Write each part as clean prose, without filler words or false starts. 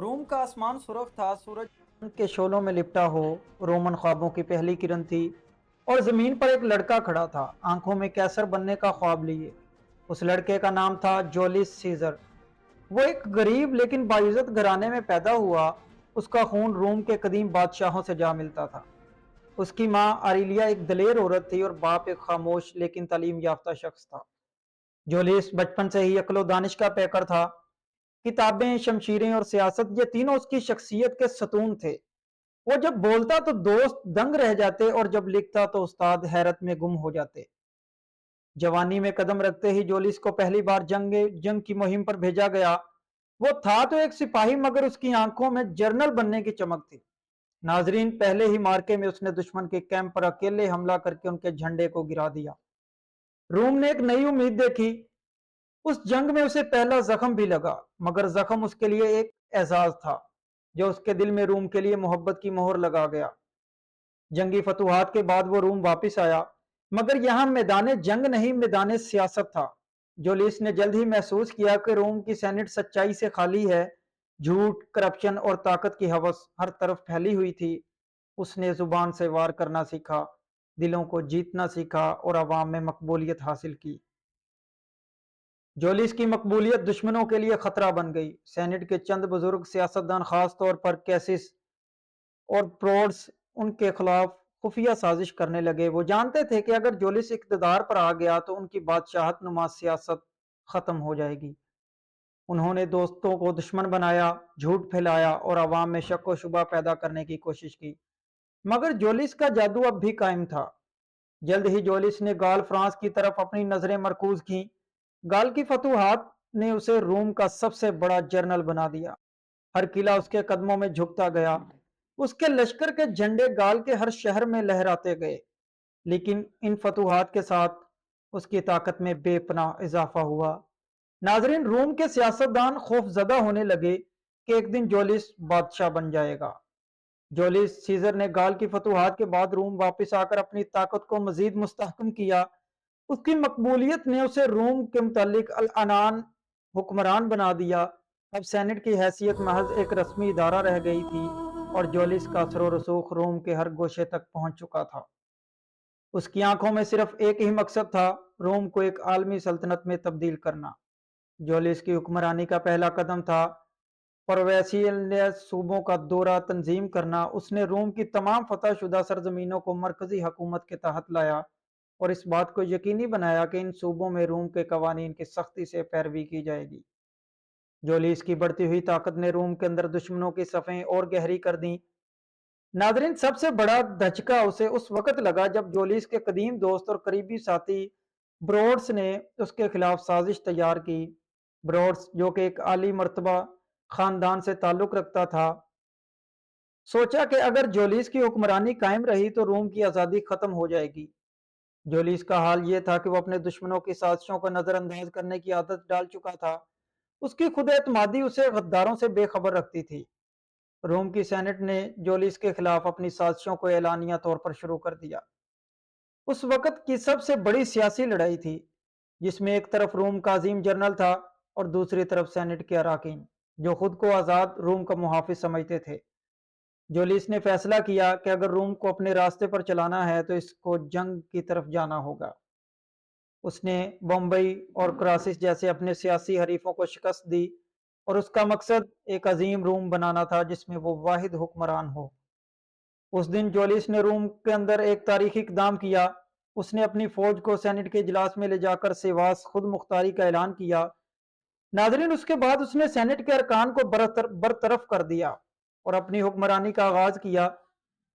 روم کا آسمان سرخ تھا، سورج کے شعلوں میں لپٹا ہو، رومن خوابوں کی پہلی کرن تھی، اور زمین پر ایک لڑکا کھڑا تھا، آنکھوں میں کیسر بننے کا خواب لیے۔ اس لڑکے کا نام تھا جولیس سیزر۔ وہ ایک غریب لیکن باعزت گھرانے میں پیدا ہوا۔ اس کا خون روم کے قدیم بادشاہوں سے جا ملتا تھا۔ اس کی ماں آریلیا ایک دلیر عورت تھی اور باپ ایک خاموش لیکن تعلیم یافتہ شخص تھا۔ جولیس بچپن سے ہی عقل و دانش کا پیکر تھا۔ کتابیں، شمشیریں اور سیاست، یہ تینوں اس کی شخصیت کے ستون تھے۔ وہ جب بولتا تو دوست دنگ رہ جاتے اور جب لکھتا تو استاد حیرت میں گم ہو جاتے۔ جوانی میں قدم رکھتے ہی جولیس کو پہلی بار جنگ کی مہم پر بھیجا گیا۔ وہ تھا تو ایک سپاہی، مگر اس کی آنکھوں میں جرنل بننے کی چمک تھی۔ ناظرین، پہلے ہی مارکے میں اس نے دشمن کے کیمپ پر اکیلے حملہ کر کے ان کے جھنڈے کو گرا دیا۔ روم نے ایک نئی امید دیکھی۔ اس جنگ میں اسے پہلا زخم بھی لگا، مگر زخم اس کے لیے ایک اعزاز تھا جو اس کے دل میں روم کے لیے محبت کی مہر لگا گیا۔ جنگی فتوحات کے بعد وہ روم واپس آیا، مگر یہاں میدان جنگ نہیں، میدان سیاست تھا۔ جولیس نے جلد ہی محسوس کیا کہ روم کی سینٹ سچائی سے خالی ہے۔ جھوٹ، کرپشن اور طاقت کی ہوس ہر طرف پھیلی ہوئی تھی۔ اس نے زبان سے وار کرنا سیکھا، دلوں کو جیتنا سیکھا اور عوام میں مقبولیت حاصل کی۔ جولیس کی مقبولیت دشمنوں کے لیے خطرہ بن گئی۔ سینٹ کے چند بزرگ سیاستدان، خاص طور پر کیسس اور پروڈس، ان کے خلاف خفیہ سازش کرنے لگے۔ وہ جانتے تھے کہ اگر جولیس اقتدار پر آ گیا تو ان کی بادشاہت نما سیاست ختم ہو جائے گی۔ انہوں نے دوستوں کو دشمن بنایا، جھوٹ پھیلایا اور عوام میں شک و شبہ پیدا کرنے کی کوشش کی، مگر جولیس کا جادو اب بھی قائم تھا۔ جلد ہی جولیس نے گال فرانس کی طرف اپنی نظریں مرکوز کیں۔ گال کی فتوحات نے اسے روم کا سب سے بڑا جنرل بنا دیا۔ ہر قلعہ اس کے قدموں میں جھکتا گیا۔ اس کے لشکر کے جھنڈے گال کے ہر شہر میں لہراتے گئے۔ لیکن ان فتوحات کے ساتھ اس کی طاقت میں بے پناہ اضافہ ہوا۔ ناظرین، روم کے سیاستدان خوف زدہ ہونے لگے کہ ایک دن جولیس بادشاہ بن جائے گا۔ جولیس سیزر نے گال کی فتوحات کے بعد روم واپس آ کر اپنی طاقت کو مزید مستحکم کیا۔ اس کی مقبولیت نے اسے روم کے متعلق العنان حکمران بنا دیا۔ اب سینٹ کی حیثیت محض ایک رسمی ادارہ رہ گئی تھی اور جولیس کا اثر و رسوخ روم کے ہر گوشے تک پہنچ چکا تھا۔ اس کی آنکھوں میں صرف ایک ہی مقصد تھا، روم کو ایک عالمی سلطنت میں تبدیل کرنا۔ جولیس کی حکمرانی کا پہلا قدم تھا پرووینسیلز صوبوں کا دورہ تنظیم کرنا۔ اس نے روم کی تمام فتح شدہ سرزمینوں کو مرکزی حکومت کے تحت لایا اور اس بات کو یقینی بنایا کہ ان صوبوں میں روم کے قوانین کی سختی سے پیروی کی جائے گی۔ جولیس کی بڑھتی ہوئی طاقت نے روم کے اندر دشمنوں کی صفیں اور گہری کر دیں۔ ناظرین، سب سے بڑا دھچکا اسے اس وقت لگا جب جولیس کے قدیم دوست اور قریبی ساتھی بروڈس نے اس کے خلاف سازش تیار کی۔ بروڈس، جو کہ ایک عالی مرتبہ خاندان سے تعلق رکھتا تھا، سوچا کہ اگر جولیس کی حکمرانی قائم رہی تو روم کی آزادی ختم ہو جائے گی۔ جولیس کا حال یہ تھا کہ وہ اپنے دشمنوں کی سازشوں کو نظر انداز کرنے کی عادت ڈال چکا تھا۔ اس کی خود اعتمادی اسے غداروں سے بے خبر رکھتی تھی۔ روم کی سینٹ نے جولیس کے خلاف اپنی سازشوں کو اعلانیہ طور پر شروع کر دیا۔ اس وقت کی سب سے بڑی سیاسی لڑائی تھی، جس میں ایک طرف روم کا عظیم جنرل تھا اور دوسری طرف سینٹ کے اراکین، جو خود کو آزاد روم کا محافظ سمجھتے تھے۔ جولیس نے فیصلہ کیا کہ اگر روم کو اپنے راستے پر چلانا ہے تو اس کو جنگ کی طرف جانا ہوگا۔ اس نے بمبئی اور کراسس جیسے اپنے سیاسی حریفوں کو شکست دی اور اس کا مقصد ایک عظیم روم بنانا تھا جس میں وہ واحد حکمران ہو۔ اس دن جولیس نے روم کے اندر ایک تاریخی اقدام کیا۔ اس نے اپنی فوج کو سینٹ کے اجلاس میں لے جا کر سیواس خود مختاری کا اعلان کیا۔ ناظرین، اس کے بعد اس نے سینٹ کے ارکان کو برطرف کر دیا اور اپنی حکمرانی کا آغاز کیا۔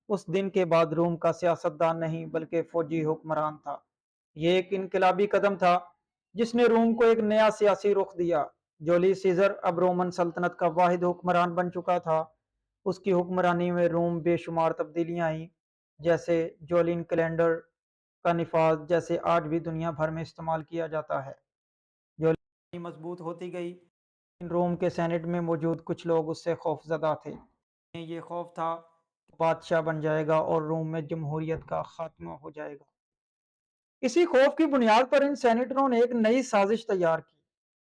اس دن کے بعد روم کا سیاستدان نہیں بلکہ فوجی حکمران تھا۔ یہ ایک انقلابی قدم تھا جس نے روم کو ایک نیا سیاسی رخ دیا۔ جولیس سیزر اب رومن سلطنت کا واحد حکمران بن چکا تھا۔ اس کی حکمرانی میں روم بے شمار تبدیلیاں آئیں، جیسے جولین کیلنڈر کا نفاذ، جیسے آج بھی دنیا بھر میں استعمال کیا جاتا ہے۔ جولین مضبوط ہوتی گئی، لیکن روم کے سینٹ میں موجود کچھ لوگ اس سے خوف زدہ تھے۔ یہ خوف تھا کہ بادشاہ بن جائے گا اور روم میں جمہوریت کا خاتمہ ہو جائے گا۔ اسی خوف کی بنیاد پر ان سینیٹروں نے ایک نئی سازش تیار کی۔